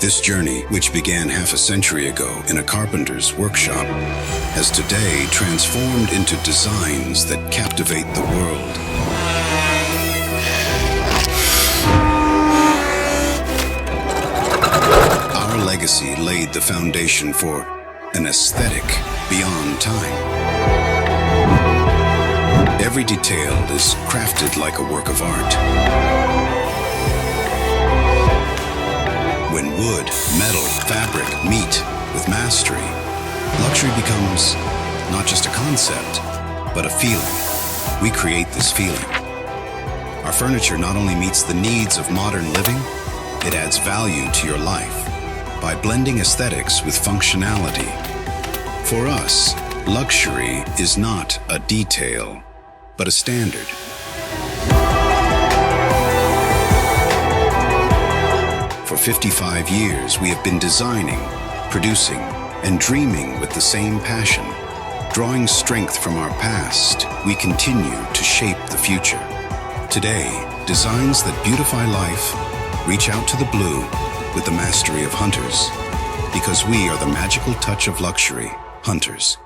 This journey, which began half a century ago in a carpenter's workshop, has today transformed into designs that captivate the world. Our legacy laid the foundation for an aesthetic beyond time. Every detail is crafted like a work of art. When wood, metal, fabric meet with mastery, luxury becomes not just a concept, but a feeling. We create this feeling. Our furniture not only meets the needs of modern living, it adds value to your life by blending aesthetics with functionality. For us, luxury is not a detail, but a standard. For 55 years, we have been designing, producing, and dreaming with the same passion. Drawing strength from our past, we continue to shape the future. Today, designs that beautify life reach out to the blue with the mastery of hunters, because we are the magical touch of luxury, hunters.